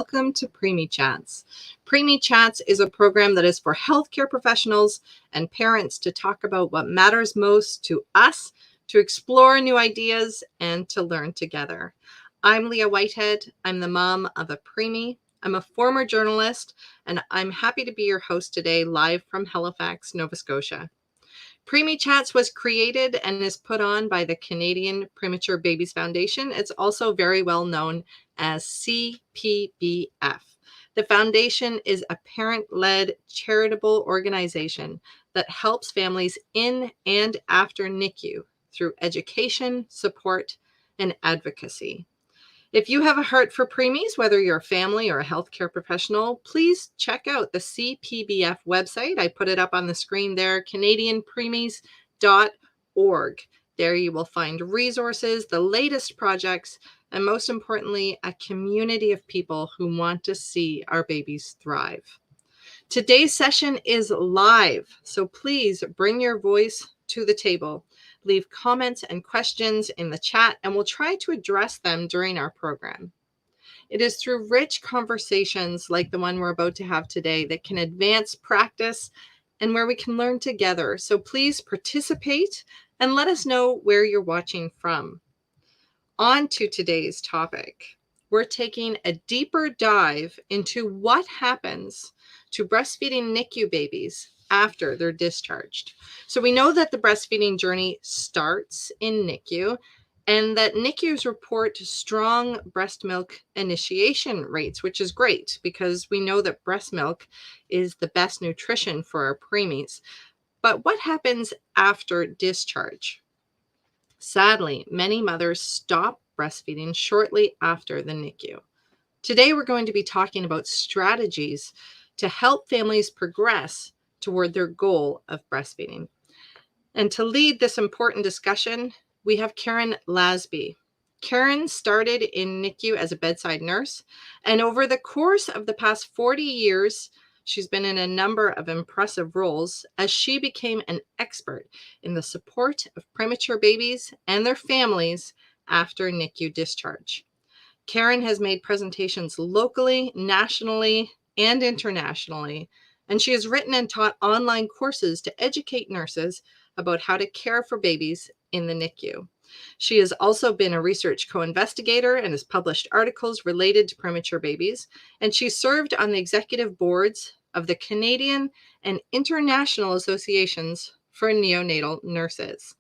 welcome to Preemie Chats. Preemie Chats is a program that is for healthcare professionals and parents to talk about what matters most to us, to explore new ideas, and to learn together. I'm Leah Whitehead. I'm the mom of a preemie. I'm a former journalist, and I'm happy to be your host today, live from Halifax, Nova Scotia. Preemie Chats was created and is put on by the Canadian Premature Babies Foundation. It's also very well known as CPBF. The foundation is a parent-led charitable organization that helps families in and after NICU through education, support, and advocacy. If you have a heart for preemies, whether you're a family or a healthcare professional, please check out the CPBF website. I put it up on the screen there, canadianpreemies.org. There you will find resources, the latest projects, and most importantly, a community of people who want to see our babies thrive. Today's session is live, so please bring your voice to the table. Leave comments and questions in the chat, and we'll try to address them during our program. It is through rich conversations like the one we're about to have today that can advance practice and where we can learn together. So please participate and let us know where you're watching from. On to today's topic. We're taking a deeper dive into what happens to breastfeeding NICU babies after they're discharged. So we know that the breastfeeding journey starts in NICU and that NICUs report strong breast milk initiation rates, which is great because we know that breast milk is the best nutrition for our preemies. But what happens after discharge? Sadly, many mothers stop breastfeeding shortly after the NICU. Today, we're going to be talking about strategies to help families progress toward their goal of breastfeeding. And to lead this important discussion, we have Karen Lasby. Karen started in NICU as a bedside nurse, and over the course of the past 40 years, she's been in a number of impressive roles as she became an expert in the support of premature babies and their families after NICU discharge. Karen has made presentations locally, nationally, and internationally, and she has written and taught online courses to educate nurses about how to care for babies in the NICU. She has also been a research co-investigator and has published articles related to premature babies, and she served on the executive boards of the Canadian and International Associations for Neonatal Nurses.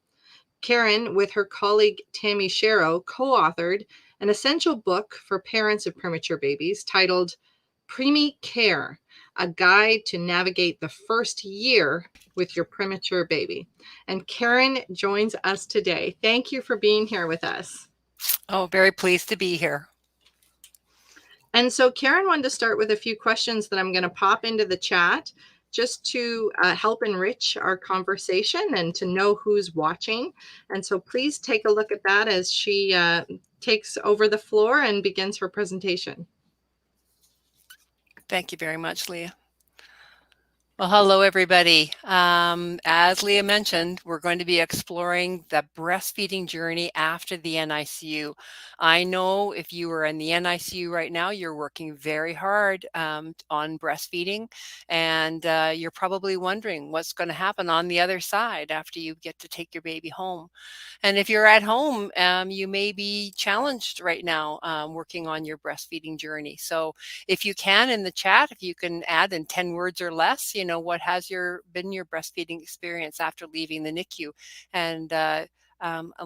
Karen, with her colleague Tammy Sharrow, co-authored an essential book for parents of premature babies titled Preemie Care, a guide to navigate the first year with your premature baby. And Karen joins us today. Thank you for being here with us. Oh, very pleased to be here. And so Karen wanted to start with a few questions that I'm going to pop into the chat just to help enrich our conversation and to know who's watching. And so please take a look at that as she takes over the floor and begins her presentation. Thank you very much, Leah. Well, hello, everybody. As Leah mentioned, we're going to be exploring the breastfeeding journey after the NICU. I know if you are in the NICU right now, you're working very hard on breastfeeding, and you're probably wondering what's going to happen on the other side after you get to take your baby home. And if you're at home, you may be challenged right now working on your breastfeeding journey. So if you can, in the chat, if you can add in 10 words or less, what has been your breastfeeding experience after leaving the NICU, and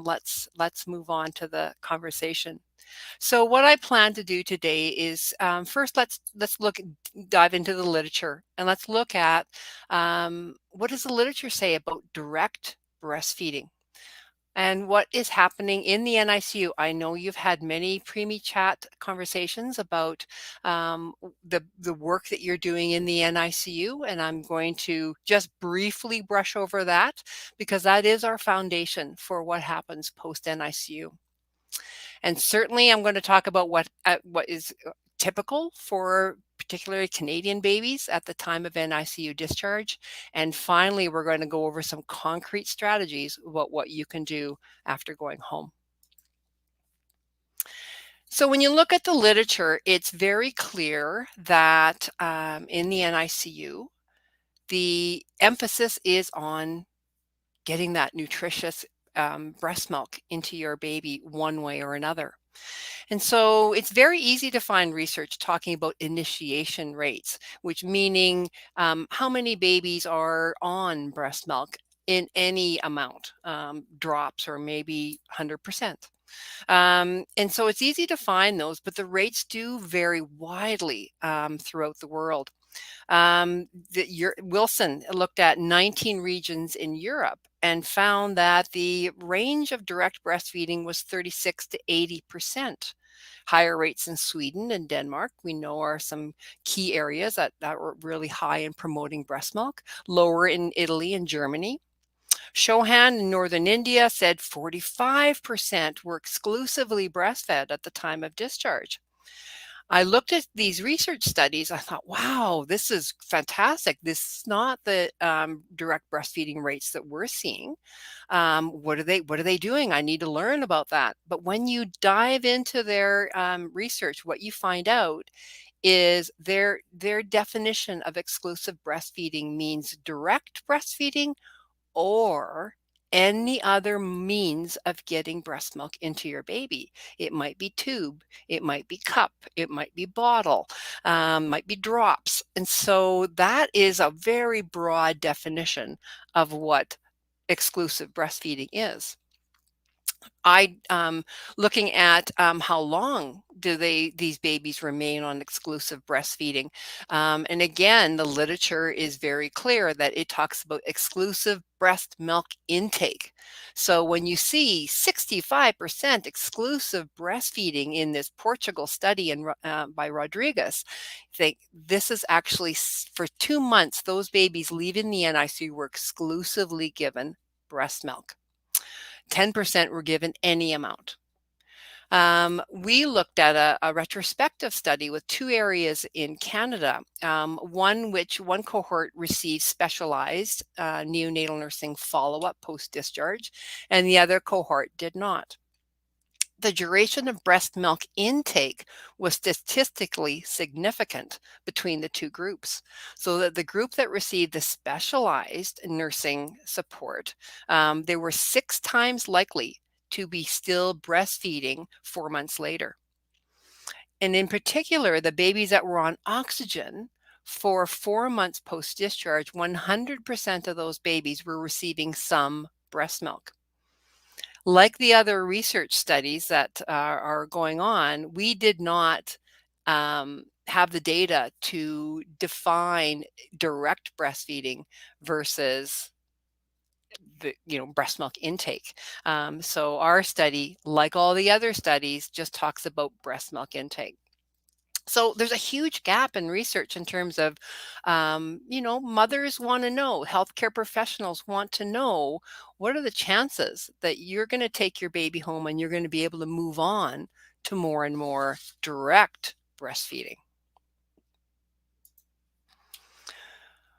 let's move on to the conversation. So what I plan to do today is first let's dive into the literature, and let's look at what does the literature say about direct breastfeeding and what is happening in the NICU. I know you've had many preemie chat conversations about the work that you're doing in the NICU, and I'm going to just briefly brush over that because that is our foundation for what happens post-NICU. And certainly I'm going to talk about what is typical for particularly Canadian babies at the time of NICU discharge. And finally, we're going to go over some concrete strategies about what you can do after going home. So when you look at the literature, it's very clear that in the NICU, the emphasis is on getting that nutritious breast milk into your baby one way or another. And so it's very easy to find research talking about initiation rates, which meaning how many babies are on breast milk in any amount, drops or maybe 100%. And so it's easy to find those, but the rates do vary widely throughout the world. Wilson looked at 19 regions in Europe and found that the range of direct breastfeeding was 36 to 80%. Higher rates in Sweden and Denmark, we know, are some key areas that were really high in promoting breast milk, lower in Italy and Germany. Chauhan in northern India said 45% were exclusively breastfed at the time of discharge. I looked at these research studies. I thought, wow, this is fantastic. This is not the direct breastfeeding rates that we're seeing. What are they doing? I need to learn about that. But when you dive into their research, what you find out is their definition of exclusive breastfeeding means direct breastfeeding or any other means of getting breast milk into your baby. It might be tube, it might be cup, it might be bottle, might be drops. And so that is a very broad definition of what exclusive breastfeeding is. Looking at how long do these babies remain on exclusive breastfeeding, and again, the literature is very clear that it talks about exclusive breast milk intake. So when you see 65% exclusive breastfeeding in this Portugal study by Rodriguez, think this is actually for 2 months. Those babies leaving the NICU were exclusively given breast milk. 10% were given any amount. We looked at a retrospective study with 2 areas in Canada, one cohort received specialized neonatal nursing follow-up post-discharge, and the other cohort did not. The duration of breast milk intake was statistically significant between the 2 groups. So that the group that received the specialized nursing support, they were 6 times likely to be still breastfeeding 4 months later. And in particular, the babies that were on oxygen for 4 months post-discharge, 100% of those babies were receiving some breast milk. Like the other research studies that are going on, we did not have the data to define direct breastfeeding versus the breast milk intake. So our study, like all the other studies, just talks about breast milk intake. So there's a huge gap in research in terms of, mothers want to know, healthcare professionals want to know, what are the chances that you're going to take your baby home and you're going to be able to move on to more and more direct breastfeeding?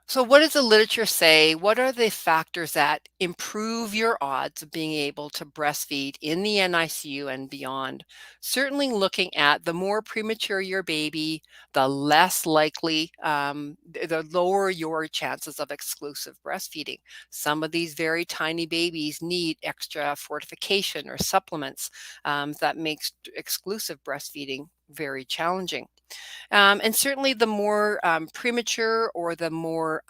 So what does the literature say? What are the factors that improve your odds of being able to breastfeed in the NICU and beyond? Certainly looking at the more premature your baby, the less likely, the lower your chances of exclusive breastfeeding. Some of these very tiny babies need extra fortification or supplements that makes exclusive breastfeeding very challenging. And certainly the more premature or the more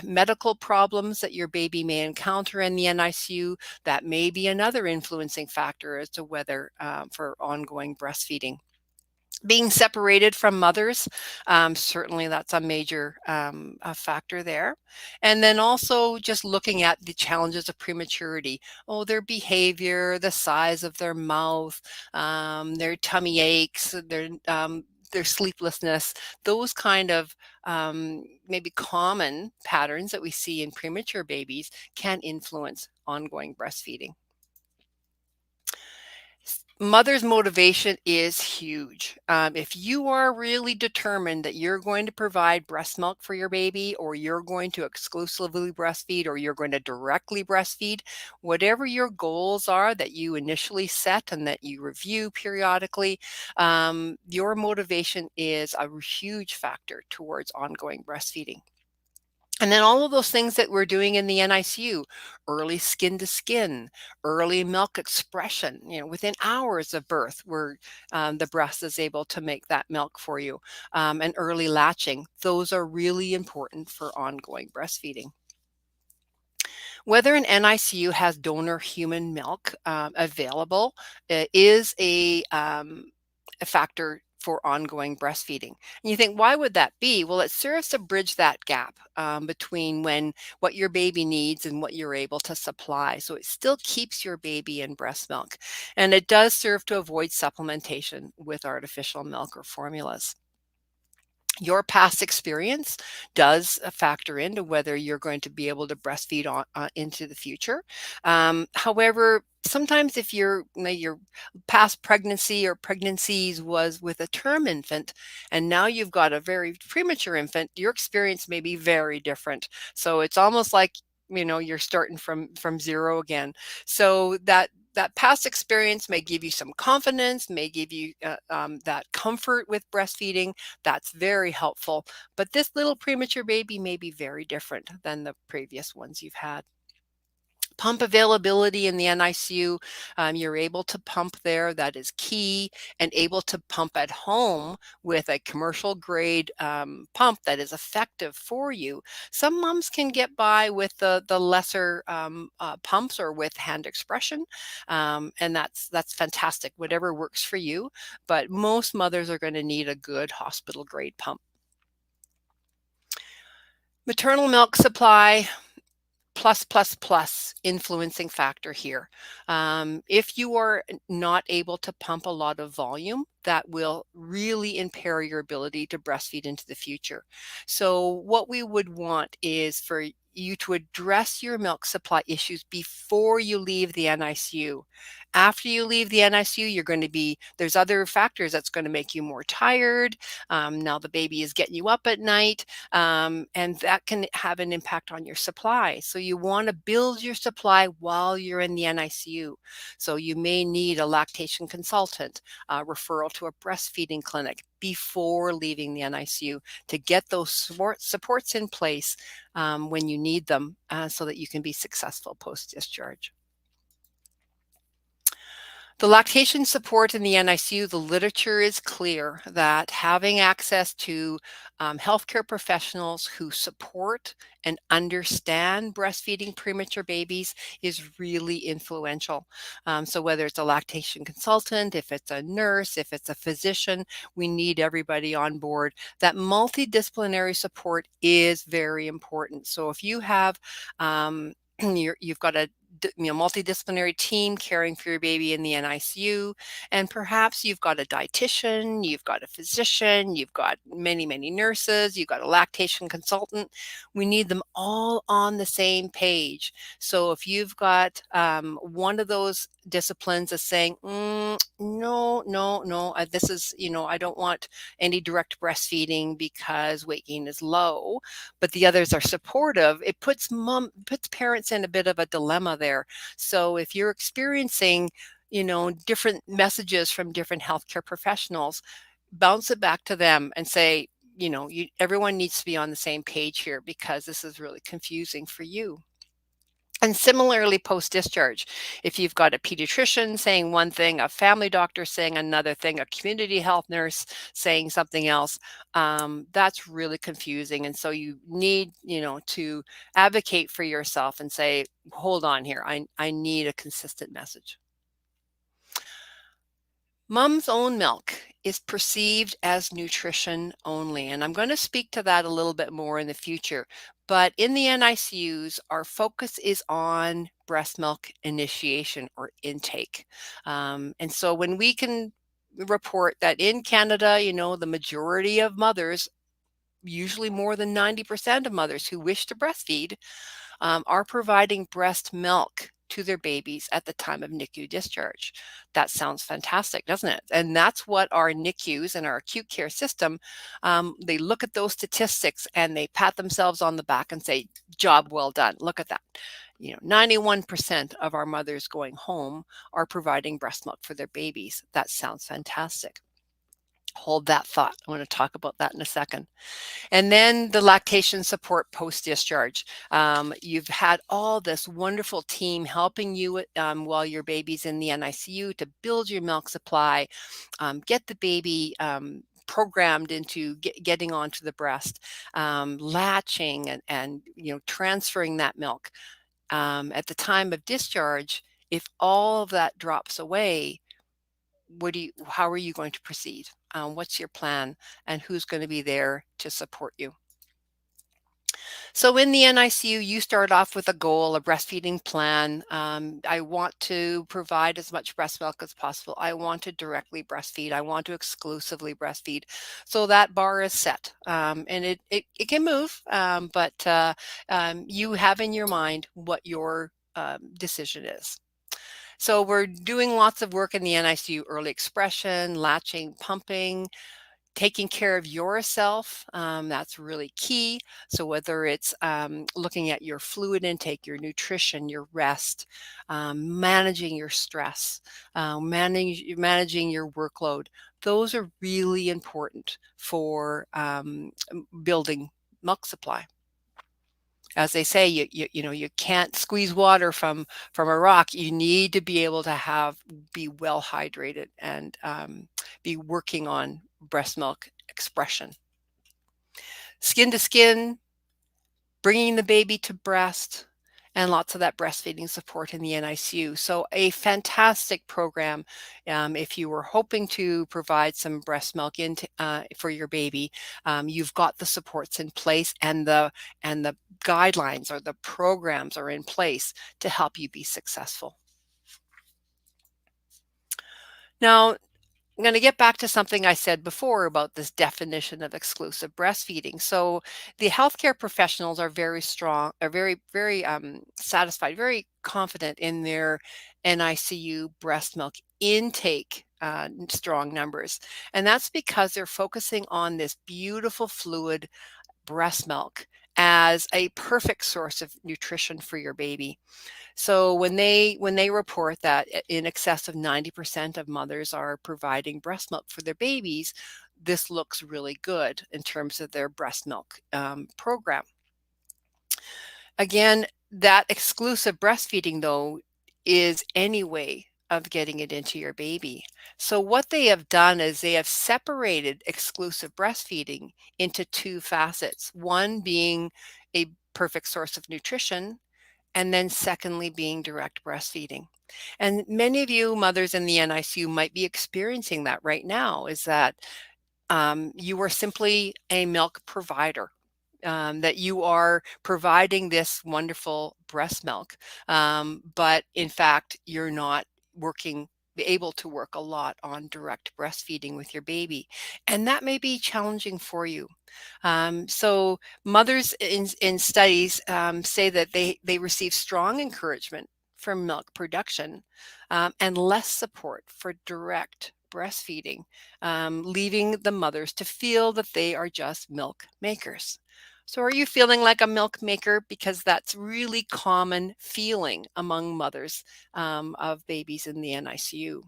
medical problems that your baby may encounter in the NICU, that may be another influencing factor as to whether for ongoing breastfeeding. Being separated from mothers, certainly that's a major a factor there. And then also just looking at the challenges of prematurity. Oh, their behavior, the size of their mouth, their tummy aches, their sleeplessness, those kind of maybe common patterns that we see in premature babies can influence ongoing breastfeeding. Mother's motivation is huge. If you are really determined that you're going to provide breast milk for your baby, or you're going to exclusively breastfeed, or you're going to directly breastfeed, whatever your goals are that you initially set and that you review periodically, your motivation is a huge factor towards ongoing breastfeeding. And then all of those things that we're doing in the NICU, early skin to skin, early milk expression, within hours of birth, where the breast is able to make that milk for you, and early latching, those are really important for ongoing breastfeeding. Whether an NICU has donor human milk available is a factor for ongoing breastfeeding. And you think, why would that be? Well, it serves to bridge that gap between what your baby needs and what you're able to supply. So it still keeps your baby in breast milk. And it does serve to avoid supplementation with artificial milk or formulas. Your past experience does factor into whether you're going to be able to breastfeed into the future. However, sometimes if your past pregnancy or pregnancies was with a term infant, and now you've got a very premature infant, your experience may be very different. So it's almost like you're starting from zero again. So that past experience may give you some confidence, may give you that comfort with breastfeeding. That's very helpful. But this little premature baby may be very different than the previous ones you've had. Pump availability in the NICU, you're able to pump there. That is key, and able to pump at home with a commercial grade pump that is effective for you. Some moms can get by with the lesser pumps or with hand expression, and that's fantastic. Whatever works for you, but most mothers are going to need a good hospital grade pump. Maternal milk supply, plus influencing factor here. If you are not able to pump a lot of volume, that will really impair your ability to breastfeed into the future. So what we would want is for you to address your milk supply issues before you leave the NICU. After you leave the NICU, there's other factors that's going to make you more tired. Now the baby is getting you up at night, and that can have an impact on your supply. So you want to build your supply while you're in the NICU. So you may need a lactation consultant, referral to a breastfeeding clinic before leaving the NICU to get those supports in place when you need them, so that you can be successful post-discharge. The lactation support in the NICU, the literature is clear that having access to healthcare professionals who support and understand breastfeeding premature babies is really influential. So whether it's a lactation consultant, if it's a nurse, if it's a physician, we need everybody on board. That multidisciplinary support is very important. So if you have you've got a multidisciplinary team caring for your baby in the NICU, and perhaps you've got a dietitian, you've got a physician, you've got many nurses, you've got a lactation consultant. We need them all on the same page. So if you've got one of those disciplines is saying, no, this is, I don't want any direct breastfeeding because weight gain is low, but the others are supportive, it puts parents in a bit of a dilemma there. So if you're experiencing, different messages from different healthcare professionals, bounce it back to them and say, everyone needs to be on the same page here because this is really confusing for you. And similarly, post-discharge, if you've got a pediatrician saying one thing, a family doctor saying another thing, a community health nurse saying something else, that's really confusing. And so you need, to advocate for yourself and say, hold on here, I need a consistent message. Mom's own milk is perceived as nutrition only, and I'm going to speak to that a little bit more in the future. But in the NICUs, our focus is on breast milk initiation or intake. And so when we can report that in Canada, the majority of mothers, usually more than 90% of mothers who wish to breastfeed, are providing breast milk to their babies at the time of NICU discharge. That sounds fantastic, doesn't it? And that's what our NICUs and our acute care system, they look at those statistics and they pat themselves on the back and say, job well done. Look at that. 91% of our mothers going home are providing breast milk for their babies. That sounds fantastic. Hold that thought. I want to talk about that in a second. And then the lactation support post-discharge. You've had all this wonderful team helping you while your baby's in the NICU to build your milk supply, get the baby programmed into getting onto the breast, latching and transferring that milk. At the time of discharge, if all of that drops away, how are you going to proceed? What's your plan, and who's going to be there to support you? So in the NICU, you start off with a goal, a breastfeeding plan. I want to provide as much breast milk as possible. I want to directly breastfeed. I want to exclusively breastfeed. So that bar is set, and it can move, but you have in your mind what your decision is. So we're doing lots of work in the NICU: early expression, latching, pumping, taking care of yourself. That's really key. So whether it's looking at your fluid intake, your nutrition, your rest, managing your stress, managing your workload, those are really important for building milk supply. As they say, you can't squeeze water from a rock. You need to be able to be well hydrated and be working on breast milk expression. Skin to skin, bringing the baby to breast, and lots of that breastfeeding support in the NICU. So a fantastic program if you were hoping to provide some breast milk for your baby. You've got the supports in place, and the guidelines or the programs are in place to help you be successful. Now, I'm going to get back to something I said before about this definition of exclusive breastfeeding. So the healthcare professionals are very strong, are very, very satisfied, very confident in their NICU breast milk intake strong numbers. And that's because they're focusing on this beautiful fluid breast milk as a perfect source of nutrition for your baby. So when they report that in excess of 90% of mothers are providing breast milk for their babies, this looks really good in terms of their breast milk program. Again, that exclusive breastfeeding, though, is any way of getting it into your baby. So what they have done is they have separated exclusive breastfeeding into two facets, one being a perfect source of nutrition, and then secondly being direct breastfeeding. And many of you mothers in the NICU might be experiencing that right now, is that you are simply a milk provider, that you are providing this wonderful breast milk, but in fact, you're not able to work a lot on direct breastfeeding with your baby. And that may be challenging for you. So mothers in studies say that they receive strong encouragement for milk production and less support for direct breastfeeding, leaving the mothers to feel that they are just milk makers. So are you feeling like a milk maker? Because that's really common feeling among mothers of babies in the NICU.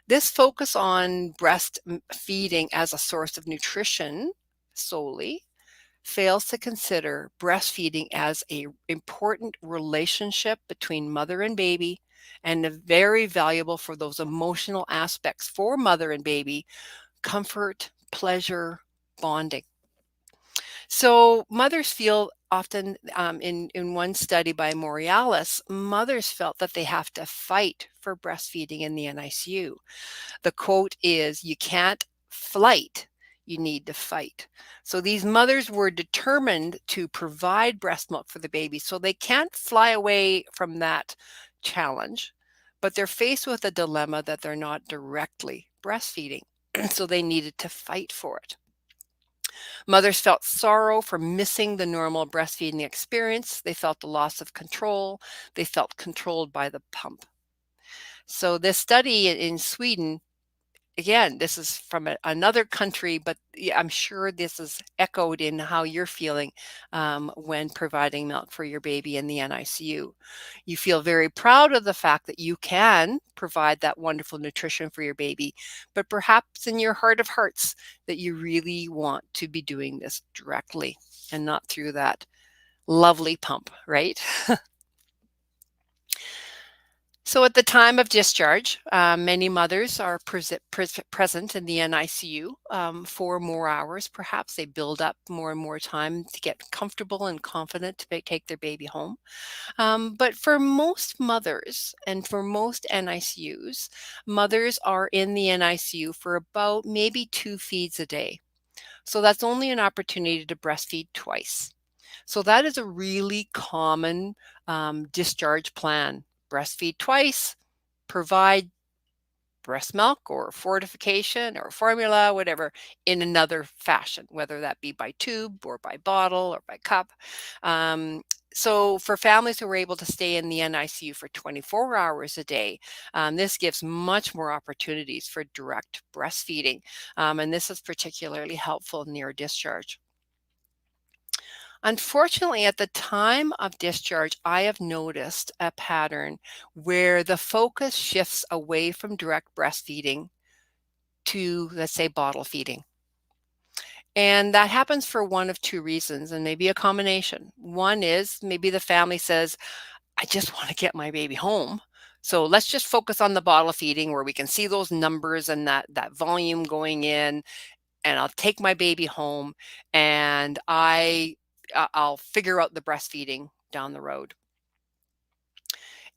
This focus on breastfeeding as a source of nutrition solely fails to consider breastfeeding as an important relationship between mother and baby, and very valuable for those emotional aspects for mother and baby: comfort, pleasure, bonding. So mothers feel often, in one study by Morales, mothers felt that they have to fight for breastfeeding in the NICU. The quote is, "You can't flight, you need to fight." So these mothers were determined to provide breast milk for the baby. So they can't fly away from that challenge, but they're faced with a dilemma that they're not directly breastfeeding. So they needed to fight for it. Mothers felt sorrow for missing the normal breastfeeding experience. They felt the loss of control. They felt controlled by the pump. So this study in Sweden, again, this is from another country, but I'm sure this is echoed in how you're feeling when providing milk for your baby in the NICU. You feel very proud of the fact that you can provide that wonderful nutrition for your baby, but perhaps in your heart of hearts that you really want to be doing this directly and not through that lovely pump, right? So at the time of discharge, many mothers are present in the NICU for more hours. Perhaps they build up more and more time to get comfortable and confident to take their baby home. But for most mothers and for most NICUs, mothers are in the NICU for about maybe 2 feeds a day. So that's only an opportunity to breastfeed twice. So that is a really common discharge plan. Breastfeed twice, provide breast milk or fortification or formula, whatever, in another fashion, whether that be by tube or by bottle or by cup. So for families who are able to stay in the NICU for 24 hours a day, this gives much more opportunities for direct breastfeeding. And this is particularly helpful near discharge. Unfortunately, at the time of discharge, I have noticed a pattern where the focus shifts away from direct breastfeeding to, let's say, bottle feeding. And that happens for one of two reasons, and maybe a combination. One is maybe the family says, I just want to get my baby home. So let's just focus on the bottle feeding where we can see those numbers and that volume going in, and I'll take my baby home and I'll figure out the breastfeeding down the road.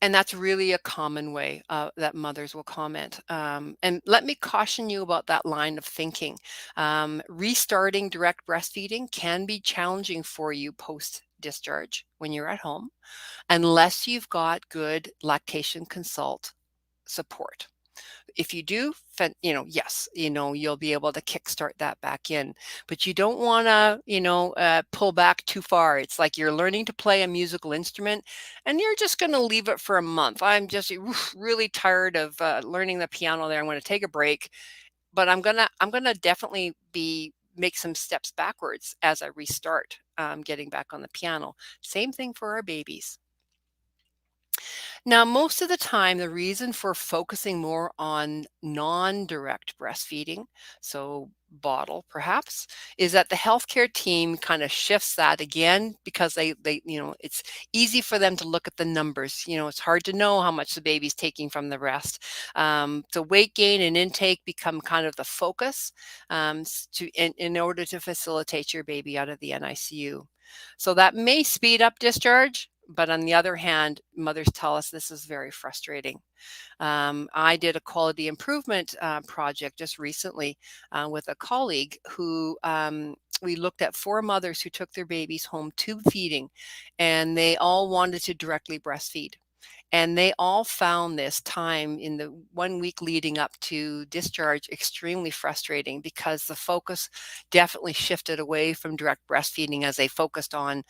And that's really a common way that mothers will comment. And let me caution you about that line of thinking. Restarting direct breastfeeding can be challenging for you post discharge when you're at home, unless you've got good lactation consult support. If you do, yes, you'll be able to kickstart that back in, but you don't want to, pull back too far. It's like you're learning to play a musical instrument and you're just going to leave it for a month. I'm just really tired of learning the piano there. I'm going to take a break, but I'm going to definitely make some steps backwards as I restart getting back on the piano. Same thing for our babies. Now, most of the time, the reason for focusing more on non-direct breastfeeding, so bottle perhaps, is that the healthcare team kind of shifts that again because it's easy for them to look at the numbers. It's hard to know how much the baby's taking from the breast. So weight gain and intake become kind of the focus in order to facilitate your baby out of the NICU. So that may speed up discharge, but on the other hand, mothers tell us this is very frustrating. I did a quality improvement project just recently with a colleague who we looked at 4 mothers who took their babies home tube feeding, and they all wanted to directly breastfeed. And they all found this time in the 1 week leading up to discharge extremely frustrating because the focus definitely shifted away from direct breastfeeding as they focused on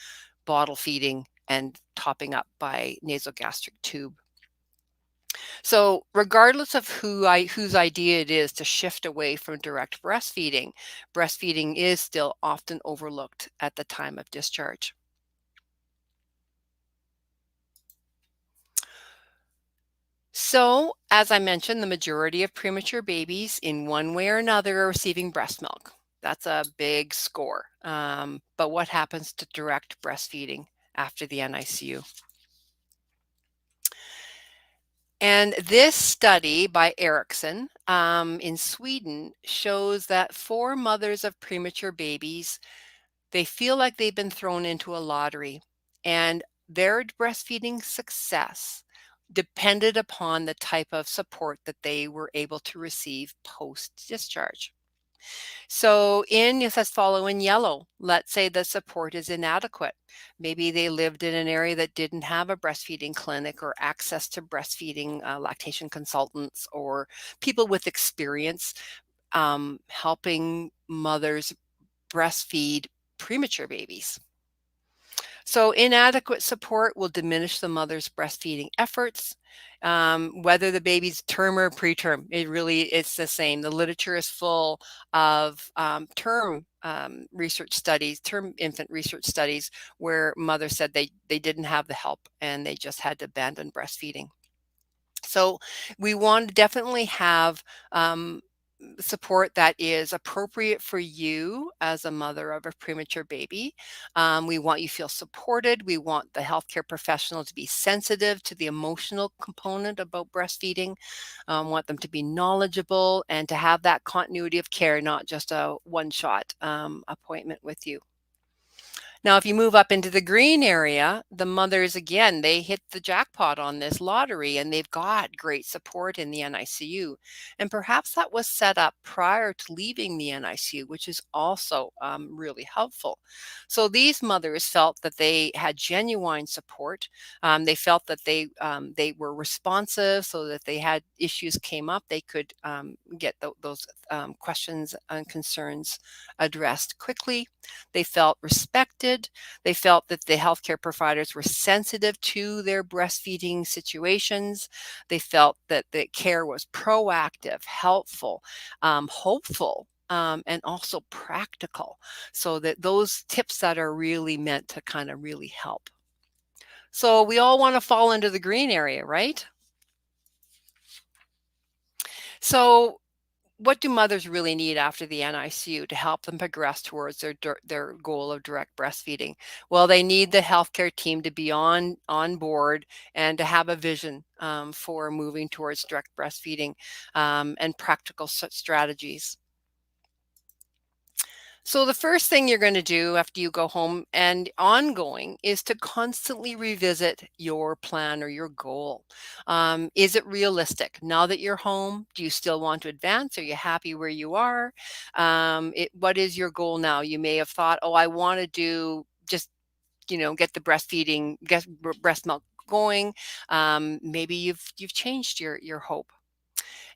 bottle feeding and topping up by nasogastric tube. So regardless of whose idea it is to shift away from direct breastfeeding, breastfeeding is still often overlooked at the time of discharge. So, as I mentioned, the majority of premature babies in one way or another are receiving breast milk. That's a big score. But what happens to direct breastfeeding after the NICU? And this study by Erickson in Sweden shows that for mothers of premature babies, they feel like they've been thrown into a lottery, and their breastfeeding success depended upon the type of support that they were able to receive post discharge. So it says follow in yellow. Let's say the support is inadequate. Maybe they lived in an area that didn't have a breastfeeding clinic or access to breastfeeding lactation consultants or people with experience helping mothers breastfeed premature babies. So inadequate support will diminish the mother's breastfeeding efforts, whether the baby's term or preterm. It's the same. The literature is full of term research studies, term infant research studies, where mothers said they didn't have the help and they just had to abandon breastfeeding. So we want to definitely have support that is appropriate for you as a mother of a premature baby. We want you to feel supported. We want the healthcare professional to be sensitive to the emotional component about breastfeeding. Want them to be knowledgeable and to have that continuity of care, not just a one-shot appointment with you. Now, if you move up into the green area, the mothers, again, they hit the jackpot on this lottery and they've got great support in the NICU. And perhaps that was set up prior to leaving the NICU, which is also really helpful. So these mothers felt that they had genuine support. They felt that they were responsive, so that they had issues came up, they could get those questions and concerns addressed quickly. They felt respected. They felt that the healthcare providers were sensitive to their breastfeeding situations. They felt that the care was proactive, helpful, hopeful, and also practical. So that those tips that are really meant to kind of really help. So we all want to fall into the green area, right? So what do mothers really need after the NICU to help them progress towards their goal of direct breastfeeding? Well, they need the healthcare team to be on board and to have a vision for moving towards direct breastfeeding and practical strategies. So the first thing you're going to do after you go home and ongoing is to constantly revisit your plan or your goal. Is it realistic? Now that you're home, do you still want to advance? Are you happy where you are? What is your goal now? You may have thought, oh, I want to do just, get the breastfeeding, get breast milk going. Maybe you've changed your hope.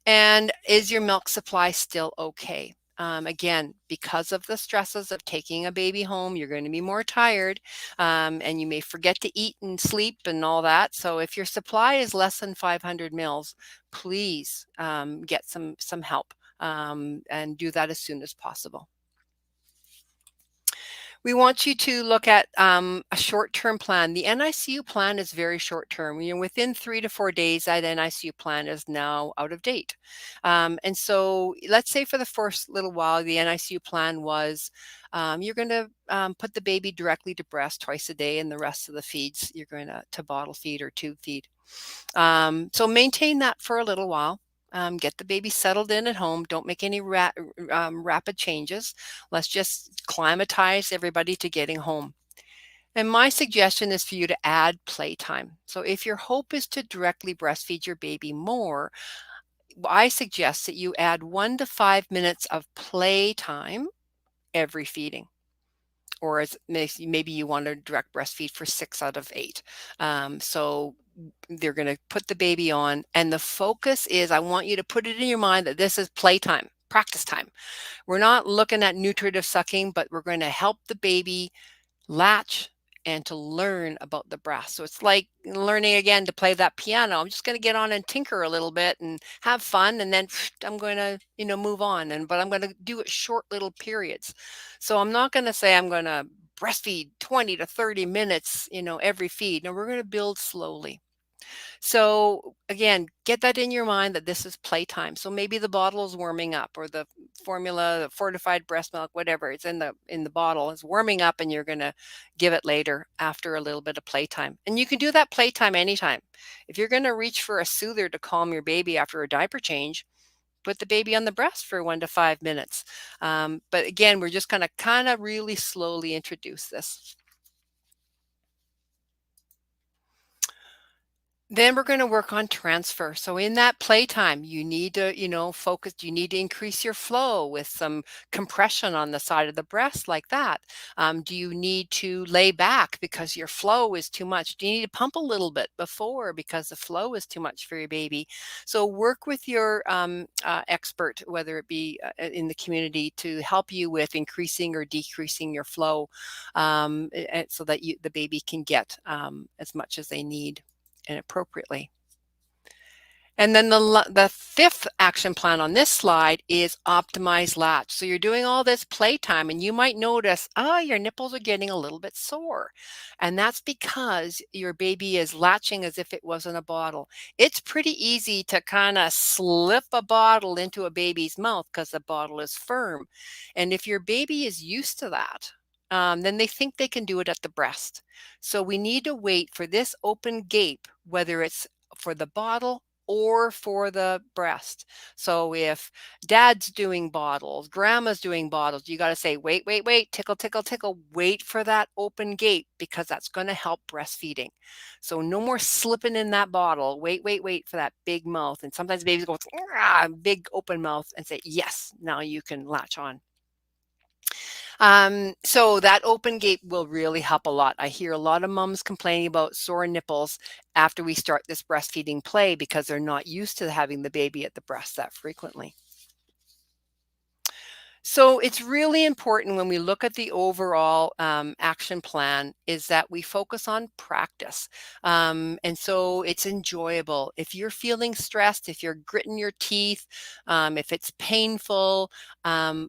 And is your milk supply still okay? Again, because of the stresses of taking a baby home, you're going to be more tired and you may forget to eat and sleep and all that. So if your supply is less than 500 mils, please get some help and do that as soon as possible. We want you to look at a short-term plan. The NICU plan is very short-term. Within 3 to 4 days, that NICU plan is now out of date. And so let's say for the first little while, the NICU plan was you're going to put the baby directly to breast twice a day, and the rest of the feeds you're going to bottle feed or tube feed. So maintain that for a little while. Get the baby settled in at home. Don't make any rapid changes. Let's just climatize everybody to getting home. And my suggestion is for you to add playtime. So if your hope is to directly breastfeed your baby more, I suggest that you add 1 to 5 minutes of playtime every feeding. Or as maybe you want to direct breastfeed for 6 out of 8. So they're going to put the baby on, and the focus is, I want you to put it in your mind that this is playtime, practice time. We're not looking at nutritive sucking, but we're going to help the baby latch and to learn about the breast. So it's like learning again to play that piano. I'm just going to get on and tinker a little bit and have fun, and then I'm going to move on. But I'm going to do it short little periods. So I'm not going to say I'm going to breastfeed 20 to 30 minutes, every feed. No, we're going to build slowly. So again, get that in your mind that this is playtime. So maybe the bottle is warming up, or the formula, the fortified breast milk, whatever it's in the bottle is warming up, and you're going to give it later after a little bit of playtime. And you can do that playtime anytime. If you're going to reach for a soother to calm your baby after a diaper change, put the baby on the breast for 1 to 5 minutes. But again, we're just going to kind of really slowly introduce this. Then we're going to work on transfer. So in that playtime, you need to, focus. You need to increase your flow with some compression on the side of the breast like that. Do you need to lay back because your flow is too much? Do you need to pump a little bit before because the flow is too much for your baby? So work with your expert, whether it be in the community, to help you with increasing or decreasing your flow, so that the baby can get as much as they need and appropriately. And then the fifth action plan on this slide is optimize latch. So you're doing all this playtime and you might notice, your nipples are getting a little bit sore. And that's because your baby is latching as if it wasn't a bottle. It's pretty easy to kind of slip a bottle into a baby's mouth because the bottle is firm. And if your baby is used to that, then they think they can do it at the breast. So we need to wait for this open gape, whether it's for the bottle or for the breast. So if dad's doing bottles, grandma's doing bottles, you got to say, wait, wait, wait, tickle, tickle, tickle, wait for that open gate because that's going to help breastfeeding. So no more slipping in that bottle. Wait, wait, wait for that big mouth. And sometimes babies go, big open mouth and say, yes, now you can latch on. So that open gate will really help a lot. I hear a lot of moms complaining about sore nipples after we start this breastfeeding play because they're not used to having the baby at the breast that frequently. So it's really important when we look at the overall action plan is that we focus on practice. And so it's enjoyable. If you're feeling stressed, if you're gritting your teeth, if it's painful,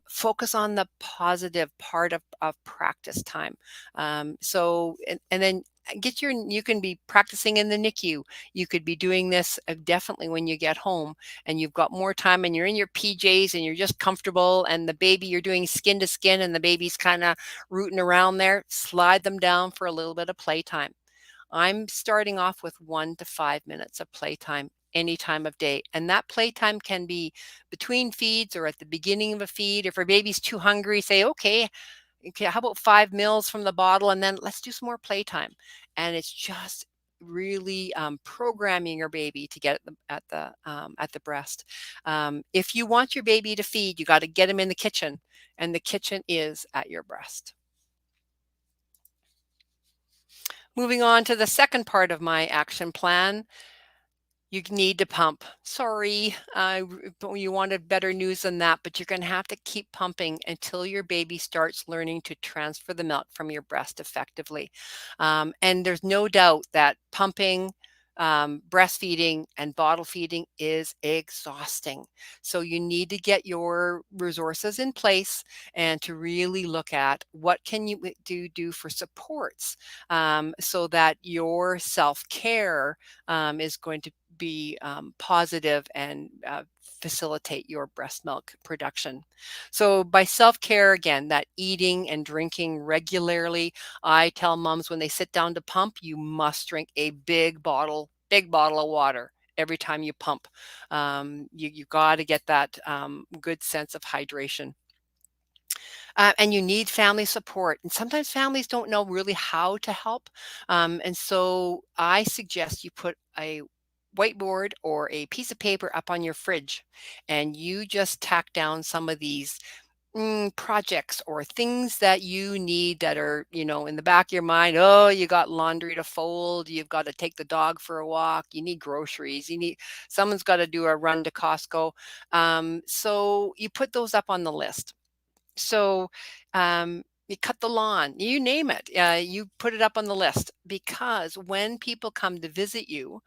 focus on the positive part of practice time. And then you can be practicing in the NICU. You could be doing this definitely when you get home and you've got more time and you're in your PJs and you're just comfortable and the baby, you're doing skin to skin and the baby's kind of rooting around there, slide them down for a little bit of playtime. I'm starting off with 1 to 5 minutes of playtime any time of day. And that playtime can be between feeds or at the beginning of a feed. If our baby's too hungry, say, okay, how about 5 mils from the bottle and then let's do some more playtime. And it's just really programming your baby to get at the breast. If you want your baby to feed, you got to get him in the kitchen, and the kitchen is at your breast. Moving on to the second part of my action plan. You need to pump. Sorry, you wanted better news than that, but you're going to have to keep pumping until your baby starts learning to transfer the milk from your breast effectively. And there's no doubt that pumping, breastfeeding, and bottle feeding is exhausting. So you need to get your resources in place and to really look at what can you do for supports, so that your self-care is going to be positive and facilitate your breast milk production. So by self-care, again, that eating and drinking regularly, I tell moms when they sit down to pump, you must drink a big bottle of water every time you pump. You got to get that good sense of hydration. And you need family support. And sometimes families don't know really how to help. And so I suggest you put a whiteboard or a piece of paper up on your fridge and you just tack down some of these projects or things that you need that are, in the back of your mind. Oh, you got laundry to fold. You've got to take the dog for a walk. You need groceries. Someone's got to do a run to Costco. So you put those up on the list. So you cut the lawn, you name it. You put it up on the list because when people come to visit you,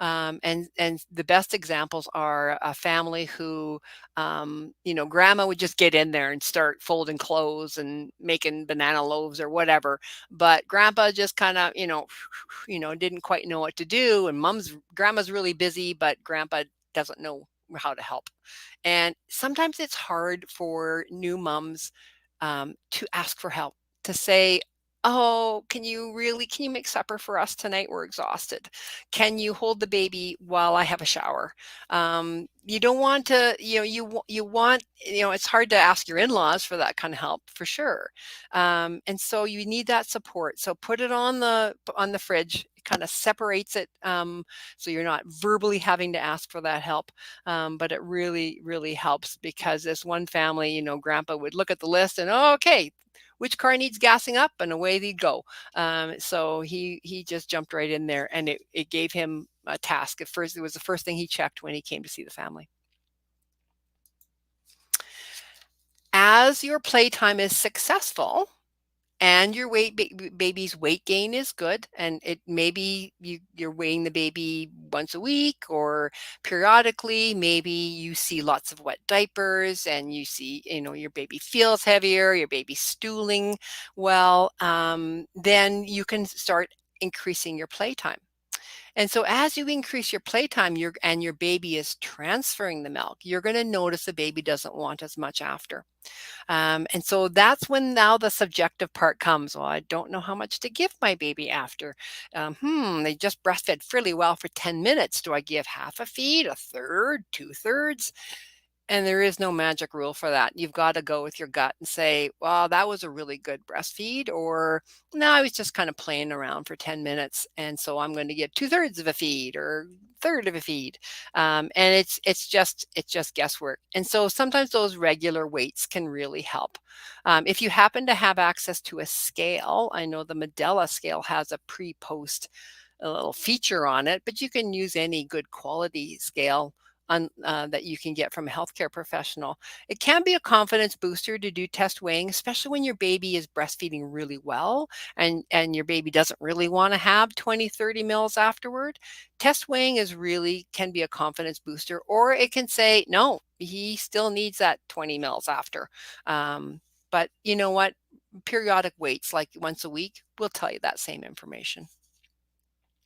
and the best examples are a family who, grandma would just get in there and start folding clothes and making banana loaves or whatever. But grandpa just kind of, didn't quite know what to do. And grandma's really busy, but grandpa doesn't know how to help. And sometimes it's hard for new moms to ask for help, to say, oh, can you make supper for us tonight? We're exhausted. Can you hold the baby while I have a shower? You don't want to, you want, it's hard to ask your in-laws for that kind of help for sure. And so you need that support. So put it on the fridge, kind of separates it, so you're not verbally having to ask for that help. But it really, really helps, because this one family, grandpa would look at the list and, oh, okay, which car needs gassing up, and away they'd go. So he just jumped right in there, and it gave him a task. At first, it was the first thing he checked when he came to see the family. As your playtime is successful and your baby's weight gain is good, and it maybe you're weighing the baby once a week or periodically, maybe you see lots of wet diapers and you see, your baby feels heavier, your baby's stooling, well, then you can start increasing your playtime. And so as you increase your playtime, and your baby is transferring the milk, you're going to notice the baby doesn't want as much after. And so that's when now the subjective part comes. Well, I don't know how much to give my baby after. They just breastfed fairly well for 10 minutes. Do I give half a feed, a third, 2/3? And there is no magic rule for that. You've got to go with your gut and say, well, that was a really good breastfeed, or no, I was just kind of playing around for 10 minutes. And so I'm going to give 2/3 of a feed or third of a feed. And it's just guesswork. And so sometimes those regular weights can really help. If you happen to have access to a scale, I know the Medela scale has a pre-post a little feature on it, but you can use any good quality scale that you can get from a healthcare professional. It can be a confidence booster to do test weighing, especially when your baby is breastfeeding really well and your baby doesn't really want to have 20, 30 mils afterward. Test weighing can be a confidence booster, or it can say, no, he still needs that 20 mils after. But you know what? Periodic weights, like once a week, will tell you that same information.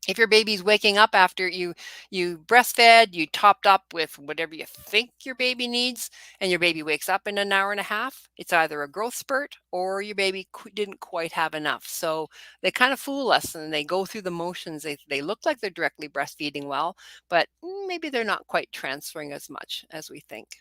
If your baby's waking up after you breastfed, you topped up with whatever you think your baby needs, and your baby wakes up in an hour and a half, it's either a growth spurt or your baby didn't quite have enough. So they kind of fool us and they go through the motions. They look like they're directly breastfeeding well, but maybe they're not quite transferring as much as we think.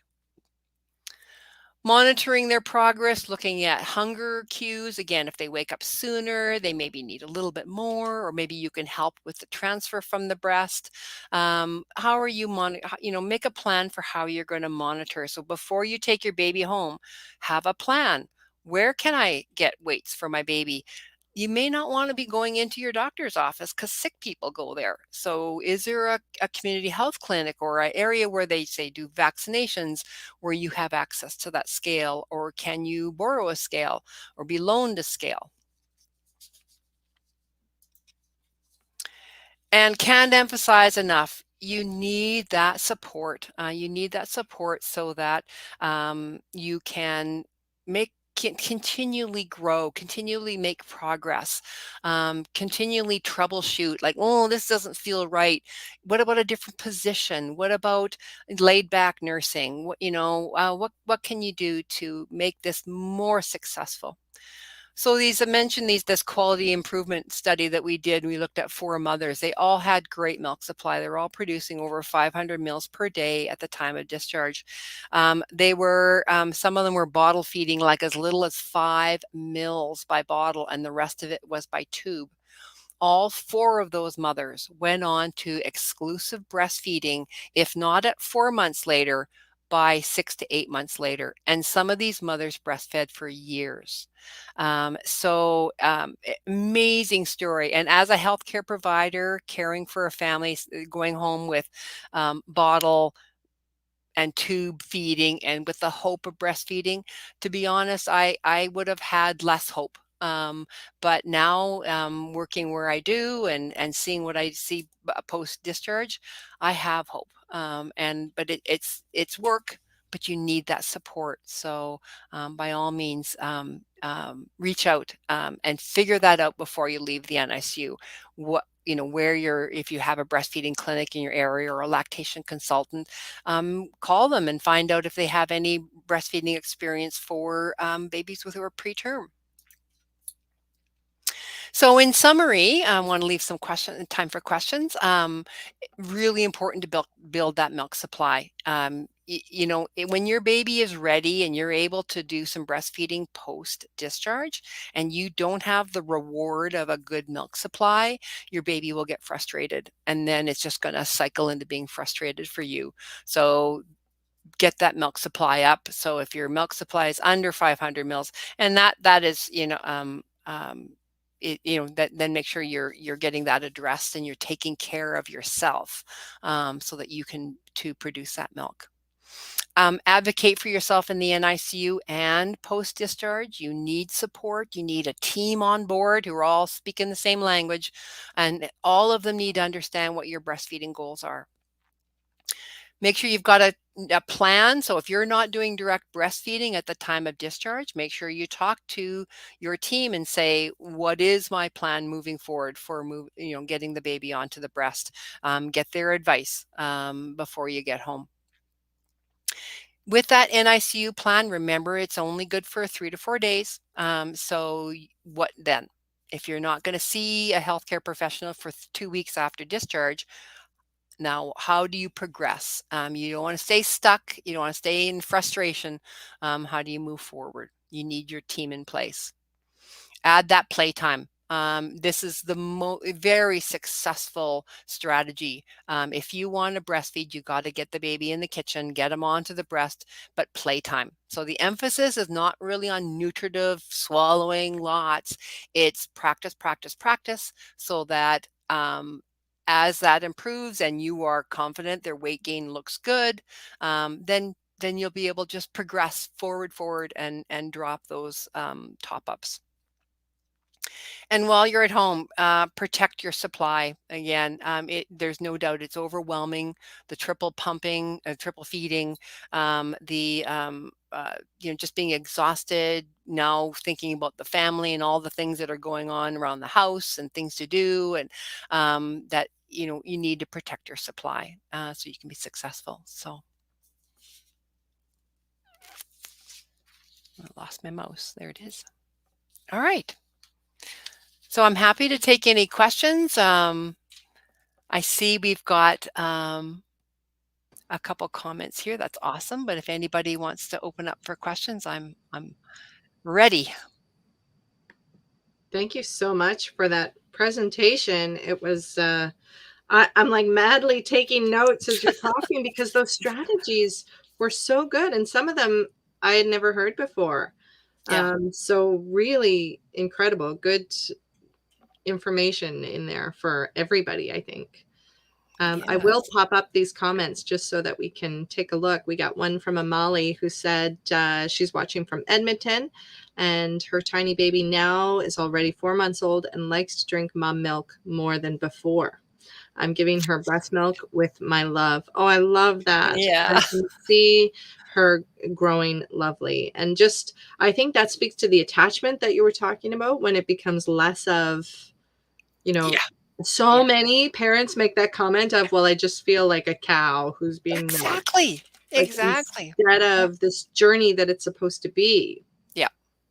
Monitoring their progress, looking at hunger cues. Again, if they wake up sooner, they maybe need a little bit more, or maybe you can help with the transfer from the breast. How are you make a plan for how you're going to monitor. So before you take your baby home, have a plan. Where can I get weights for my baby? You may not want to be going into your doctor's office because sick people go there. So is there a community health clinic or an area where they say do vaccinations where you have access to that scale, or can you borrow a scale or be loaned a scale? And can't emphasize enough, you need that support. You need that support so that you can continually grow, continually make progress, continually troubleshoot. Like, oh, this doesn't feel right. What about a different position? What about laid back nursing? What can you do to make this more successful? So I mentioned this quality improvement study that we did. We looked at 4 mothers. They all had great milk supply. They were all producing over 500 mils per day at the time of discharge. Some of them were bottle feeding like as little as 5 mils by bottle, and the rest of it was by tube. All 4 of those mothers went on to exclusive breastfeeding, if not at 4 months later, by 6 to 8 months later. And some of these mothers breastfed for years. Amazing story. And as a healthcare provider, caring for a family, going home with bottle and tube feeding and with the hope of breastfeeding, to be honest, I would have had less hope. But now, working where I do and seeing what I see post discharge, I have hope. But it's work, but you need that support. So by all means, reach out and figure that out before you leave the NICU. If you have a breastfeeding clinic in your area or a lactation consultant, call them and find out if they have any breastfeeding experience for babies who are preterm. So in summary, I want to leave some time for questions. Really important to build that milk supply. When your baby is ready and you're able to do some breastfeeding post discharge and you don't have the reward of a good milk supply, your baby will get frustrated, and then it's just going to cycle into being frustrated for you. So get that milk supply up. So if your milk supply is under 500 mils, and that is, that then make sure you're getting that addressed and you're taking care of yourself, so that you can to produce that milk. Advocate for yourself in the NICU and post discharge. You need support. You need a team on board who are all speaking the same language, and all of them need to understand what your breastfeeding goals are. Make sure you've got a plan. So if you're not doing direct breastfeeding at the time of discharge, make sure you talk to your team and say, what is my plan moving forward for getting the baby onto the breast? Get their advice before you get home. With that NICU plan, remember it's only good for 3 to 4 days. So what then? If you're not going to see a healthcare professional for 2 weeks after discharge, now, how do you progress? You don't want to stay stuck. You don't want to stay in frustration. How do you move forward? You need your team in place. Add that playtime. This is the very successful strategy. If you want to breastfeed, you got to get the baby in the kitchen, get them onto the breast, but playtime. So the emphasis is not really on nutritive swallowing lots. It's practice, practice, practice, so that as that improves and you are confident their weight gain looks good, then you'll be able to just progress forward and drop those top ups. And while you're at home, protect your supply. Again, there's no doubt it's overwhelming. The triple pumping, triple feeding, just being exhausted, now thinking about the family and all the things that are going on around the house and things to do, and that you need to protect your supply so you can be successful. So I lost my mouse. There it is. All right. So I'm happy to take any questions. I see we've got a couple comments here. That's awesome. But if anybody wants to open up for questions, I'm ready. Thank you so much for that presentation. It was I'm like madly taking notes as you're talking because those strategies were so good, and some of them I had never heard before. Yeah. So really incredible, good information in there for everybody, I think. I will Yes. pop up these comments just so that we can take a look. We got one from Amali who said she's watching from Edmonton, and her tiny baby now is already 4 months old and likes to drink mom milk more than before. I'm giving her breast milk with my love. Oh, I love that. Yeah. I can see her growing lovely. And just, I think that speaks to the attachment that you were talking about when it becomes less of, you know, Yeah. so Yeah. many parents make that comment of, well, I just feel like a cow who's being milked, Exactly. like Exactly. instead Yep. of this journey that it's supposed to be.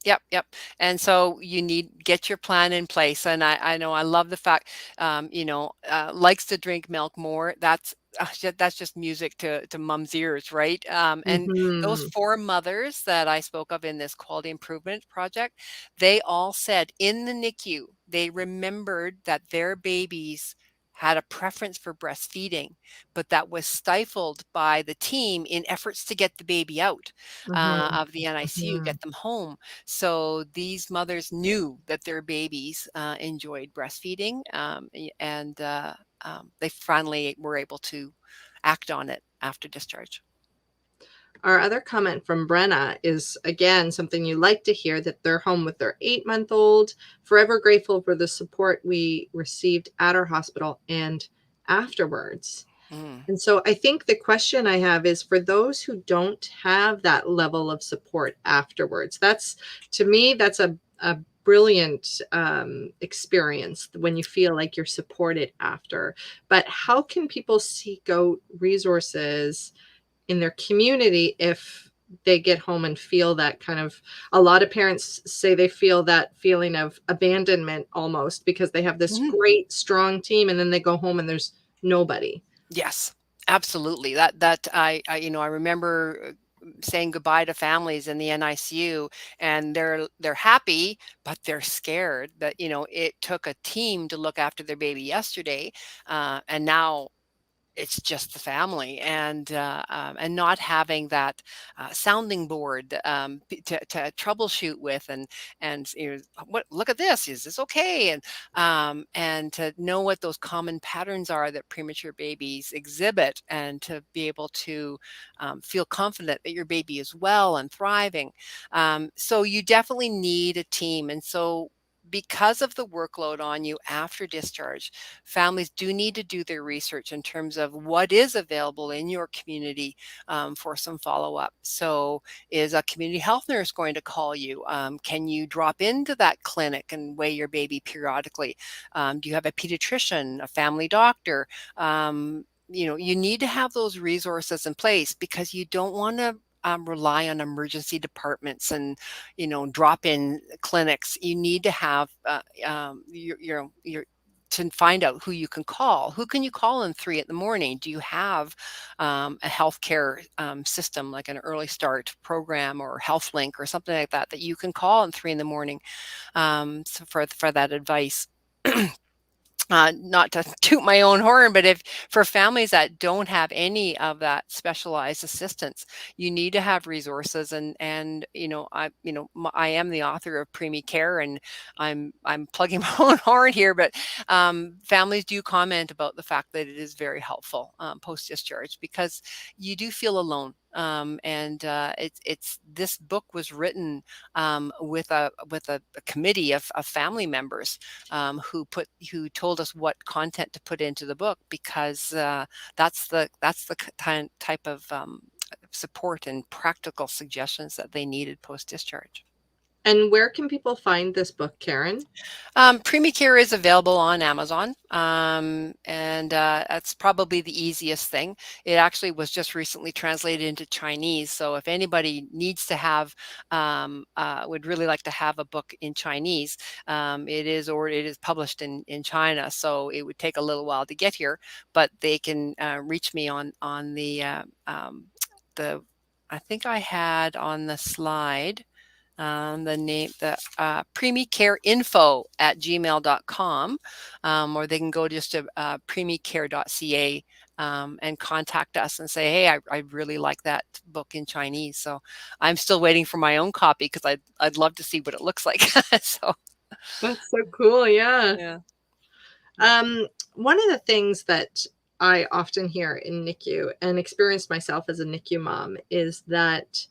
Yeah. Yep. And so you need get your plan in place. And I know I love the fact, likes to drink milk more. That's just music to mom's ears, right? And those Hmm. 4 mothers that I spoke of in this quality improvement project, they all said in the NICU, they remembered that their babies had a preference for breastfeeding, but that was stifled by the team in efforts to get the baby out Hmm. of the NICU, Hmm. get them home. So these mothers knew that their babies enjoyed breastfeeding, and they finally were able to act on it after discharge. Our other comment from Brenna is again something you like to hear, that they're home with their 8-month-old, forever grateful for the support we received at our hospital and afterwards. Mm. And so I think the question I have is for those who don't have that level of support afterwards. That's, to me, that's a brilliant experience when you feel like you're supported after. But how can people seek out resources in their community if they get home and feel that kind of, a lot of parents say they feel that feeling of abandonment almost because they have this Mhm. great strong team and then they go home and there's nobody. Yes, absolutely. I remember saying goodbye to families in the NICU, and they're happy, but they're scared that, it took a team to look after their baby yesterday, and now it's just the family, and not having that sounding board, to troubleshoot with, and what, look at this, is this okay, and to know what those common patterns are that premature babies exhibit, and to be able to feel confident that your baby is well and thriving. So you definitely need a team, and so because of the workload on you after discharge, families do need to do their research in terms of what is available in your community, for some follow-up. So is a community health nurse going to call you? Can you drop into that clinic and weigh your baby periodically? Do you have a pediatrician, a family doctor? You need to have those resources in place, because you don't want to rely on emergency departments and drop-in clinics. You need to have your to find out who you can call. Who can you call in 3 in the morning? Do you have a healthcare system, like an early start program or health link or something like that, that you can call in 3 in the morning, so for that advice? Not to toot my own horn, but if for families that don't have any of that specialized assistance, you need to have resources. I am the author of Preemie Care, and I'm plugging my own horn here, but families do comment about the fact that it is very helpful post discharge, because you do feel alone. And it's this book was written with a committee of family members, who told us what content to put into the book, because that's the type of support and practical suggestions that they needed post discharge. And where can people find this book, Karen? Preemie Care is available on Amazon, and that's probably the easiest thing. It actually was just recently translated into Chinese, so if anybody needs to have, would really like to have a book in Chinese, it is published in China, so it would take a little while to get here, but they can reach me on the I think I had on the slide the name, the premiecareinfo@gmail.com, or they can go just to premiecare.ca, and contact us and say, hey, I really like that book in Chinese. So I'm still waiting for my own copy, because I'd love to see what it looks like. So That's so cool. Yeah. yeah. One of the things that I often hear in NICU and experienced myself as a NICU mom is that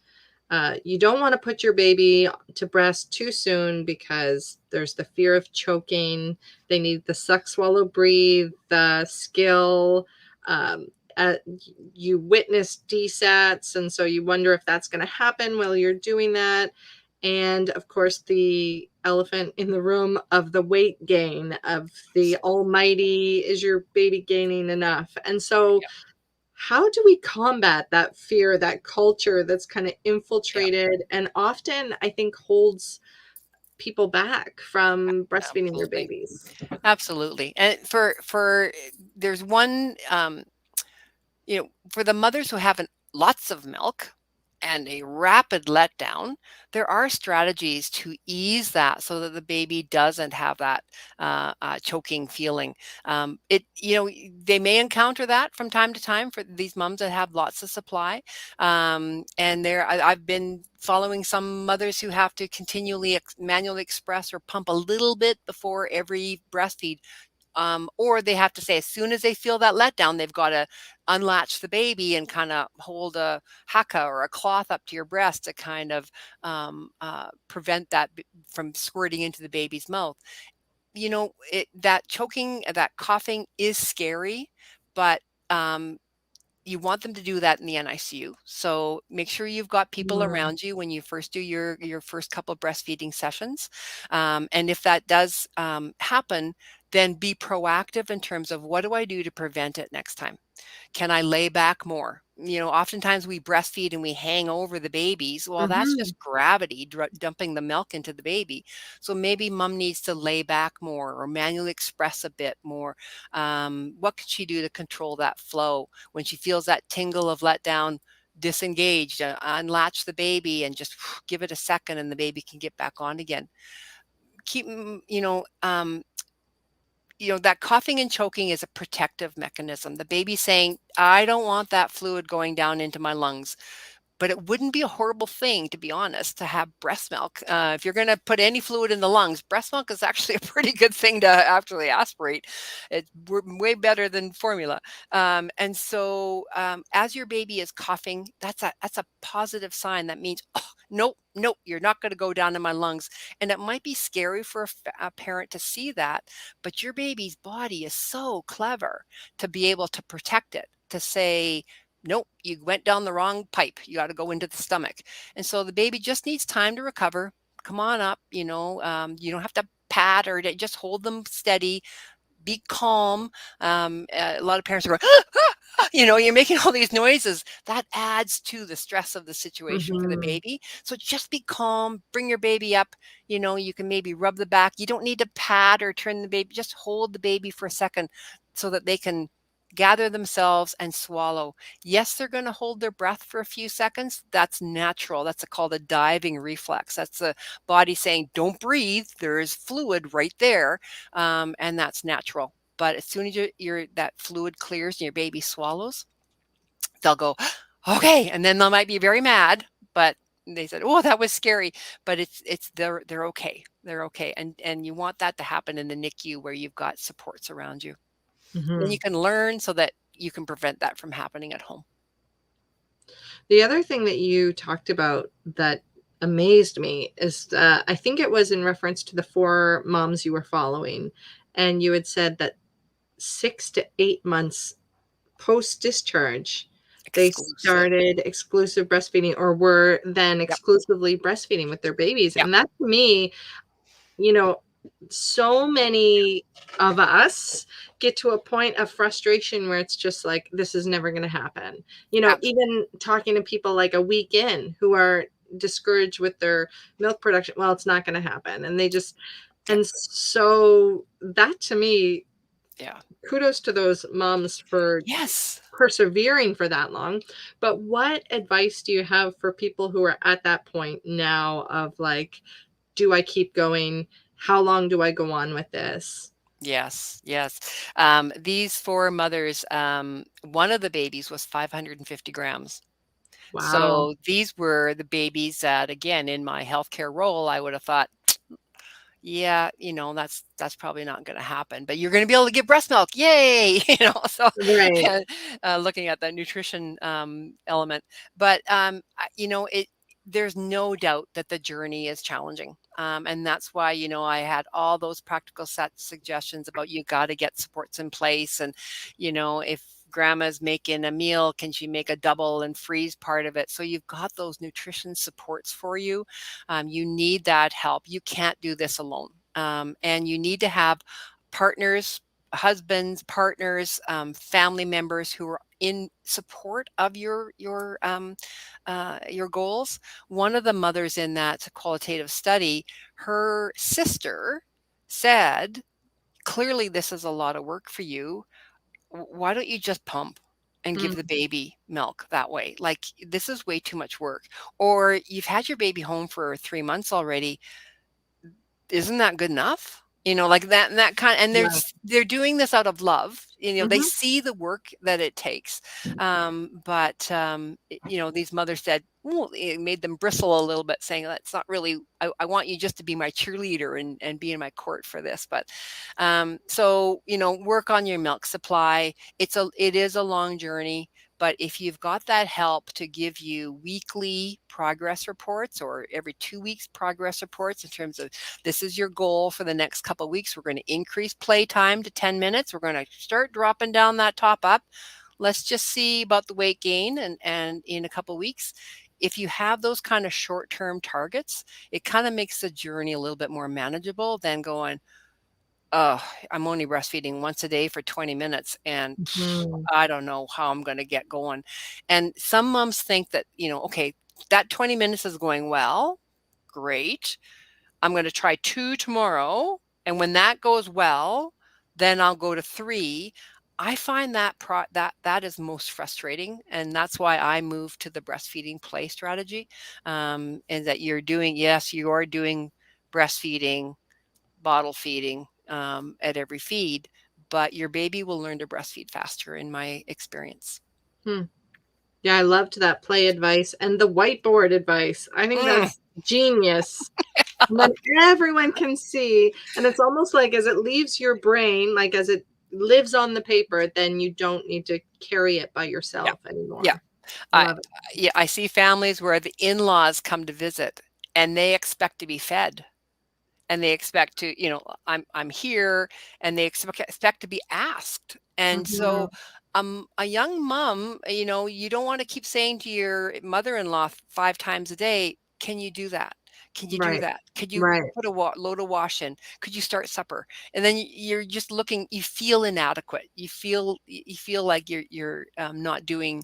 you don't want to put your baby to breast too soon because there's the fear of choking. They need the suck, swallow, breathe, the skill. Um, uh, you witness DSATs, and so you wonder if that's going to happen while you're doing that. And of course, the elephant in the room of the weight gain, of the almighty, is your baby gaining enough? And so Yep. how do we combat that fear, that culture that's kind of Yep. infiltrated and often, I think, holds people back from breastfeeding their Absolutely. babies? Absolutely. And for there's one, for the mothers who haven't lots of milk and a rapid letdown, there are strategies to ease that, so that the baby doesn't have that choking feeling. They may encounter that from time to time for these moms that have lots of supply. I've been following some mothers who have to continually manually express or pump a little bit before every breastfeed, or they have to say, as soon as they feel that letdown, they've got to unlatch the baby and kind of hold a haka or a cloth up to your breast to kind of prevent that from squirting into the baby's mouth. That choking, that coughing is scary, but you want them to do that in the NICU. So make sure you've got people Mm. around you when you first do your first couple of breastfeeding sessions. And if that does happen, then be proactive in terms of, what do I do to prevent it next time? Can I lay back more? Oftentimes we breastfeed and we hang over the babies. Well, that's Mhm. just gravity dumping the milk into the baby. So maybe mom needs to lay back more or manually express a bit more. What can she do to control that flow when she feels that tingle of letdown? Disengaged, unlatch the baby and just give it a second, and the baby can get back on again. Keep, that coughing and choking is a protective mechanism. The baby's saying, I don't want that fluid going down into my lungs. But it wouldn't be a horrible thing, to be honest, to have breast milk. If you're going to put any fluid in the lungs, breast milk is actually a pretty good thing to actually aspirate. It's way better than formula. And so, as your baby is coughing, that's a positive sign. That means, oh, nope, nope, you're not going to go down in my lungs. And it might be scary for a parent to see that, but your baby's body is so clever to be able to protect it, to say, nope, you went down the wrong pipe. You got to go into the stomach. And so the baby just needs time to recover. Come on up. You don't have to pat or just hold them steady. Be calm. A lot of parents are going, you're making all these noises. That adds to the stress of the situation for the Mhm. baby. So just be calm. Bring your baby up. You can maybe rub the back. You don't need to pat or turn the baby. Just hold the baby for a second so that they can gather themselves and swallow. Yes, they're going to hold their breath for a few seconds. That's natural. That's called a diving reflex. That's the body saying, don't breathe. There is fluid right there. And that's natural. But as soon as that fluid clears and your baby swallows, they'll go, okay, and then they might be very mad, but they said, oh, that was scary, but they're okay. They're okay. And you want that to happen in the NICU where you've got supports around you. Then you Mhm. can learn so that you can prevent that from happening at home. The other thing that you talked about that amazed me is, I think it was in reference to the 4 moms you were following, and you had said that 6 to 8 months post-discharge, they Exclusive. started exclusive breastfeeding or were then Yep. exclusively breastfeeding with their babies, Yep. and that to me, you know, so many of us get to a point of frustration where it's just like, this is never going to happen. Absolutely. Even talking to people like a week in who are discouraged with their milk production, well, it's not going to happen. And they just, Yep. and so that to me, Yeah. kudos to those moms for Yes. persevering for that long. But what advice do you have for people who are at that point now of like, do I keep going? How long do I go on with this? Yes, yes. These 4 mothers, one of the babies was 550 grams. Wow. So these were the babies that, again, in my healthcare role, I would have thought, yeah, that's probably not going to happen, but you're going to be able to give breast milk. Yay. So Right. and, looking at that nutrition element, but there's no doubt that the journey is challenging. And that's why, I had all those practical set suggestions about you got to get supports in place. And, if grandma's making a meal, can she make a double and freeze part of it? So you've got those nutrition supports for you. You need that help. You can't do this alone. And you need to have partners, husbands, partners, family members who are in support of your goals. One of the mothers in that qualitative study, her sister said, clearly this is a lot of work for you. Why don't you just pump and give the Mm, baby milk that way? Like, this is way too much work. Or you've had your baby home for 3 months already. Isn't that good enough? Like that kind, and right. they're doing this out of love. They Mhm. see the work that it takes. But these mothers said, well, it made them bristle a little bit, saying that's not really, I want you just to be my cheerleader and be in my court for this. But so, work on your milk supply. It is a long journey. But if you've got that help to give you weekly progress reports or every 2 weeks progress reports in terms of, this is your goal for the next couple of weeks. We're going to increase play time to 10 minutes. We're going to start dropping down that top up. Let's just see about the weight gain and in a couple of weeks. If you have those kind of short-term targets, it kind of makes the journey a little bit more manageable than going, I'm only breastfeeding once a day for 20 minutes, and Mhm. I don't know how I'm going to get going. And some moms think that, okay, that 20 minutes is going well. Great. I'm going to try 2 tomorrow. And when that goes well, then I'll go to 3. I find that is most frustrating, and that's why I moved to the breastfeeding play strategy. And that yes, you are doing breastfeeding, bottle feeding at every feed, but your baby will learn to breastfeed faster, in my experience. Hmm. Yeah, I loved that play advice and the whiteboard advice. I think Mm. that's genius. And then everyone can see, and it's almost like as it leaves your brain, like as it lives on the paper, then you don't need to carry it by Yeah, yourself yeah. anymore. I I love it. yeah, I see families where the in-laws come to visit and they expect to be fed. And they expect to, I'm here, and they expect to be asked. And so, Mhm. a young mom, you don't want to keep saying to your mother-in-law 5 times a day, "Can you do that? Can you do Right. that? Could you Right. put a load of wash in? Could you start supper?" And then you're just looking. You feel inadequate. You feel like you're not doing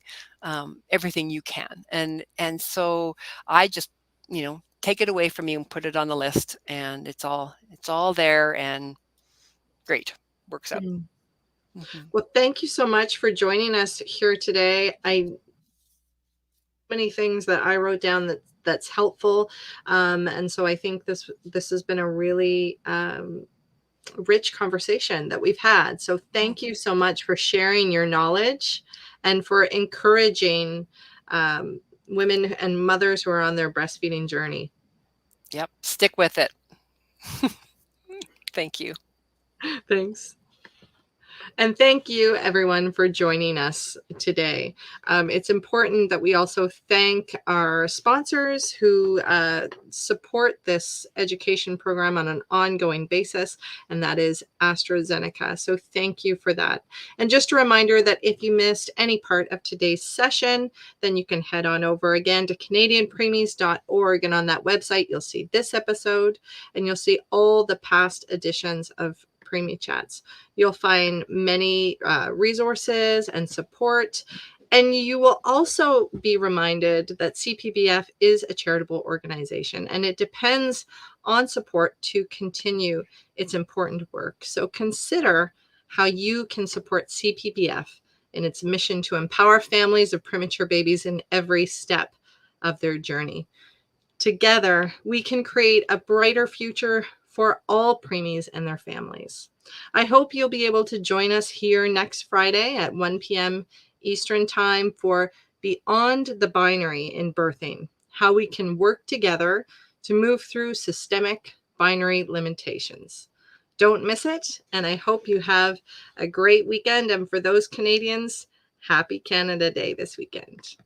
everything you can. And so I just take it away from you and put it on the list, and it's all there, and great, works out. Mm. Mhm. Well, thank you so much for joining us here today. Many things that I wrote down that's helpful, and so I think this has been a really rich conversation that we've had. So Mm. thank you so much for sharing your knowledge and for encouraging women and mothers who are on their breastfeeding journey. Yep, stick with it. Thank you. Thanks. And thank you, everyone, for joining us today. It's important that we also thank our sponsors who support this education program on an ongoing basis, and that is AstraZeneca. So thank you for that. And just a reminder that if you missed any part of today's session, then you can head on over again to CanadianPreemies.org. And on that website, you'll see this episode and you'll see all the past editions of Preemie Chats. You'll find many resources and support. And you will also be reminded that CPBF is a charitable organization and it depends on support to continue its important work. So consider how you can support CPBF in its mission to empower families of premature babies in every step of their journey. Together, we can create a brighter future for all preemies and their families. I hope you'll be able to join us here next Friday at 1 p.m. Eastern Time for Beyond the Binary in Birthing, how we can work together to move through systemic binary limitations. Don't miss it, and I hope you have a great weekend. And for those Canadians, happy Canada Day this weekend.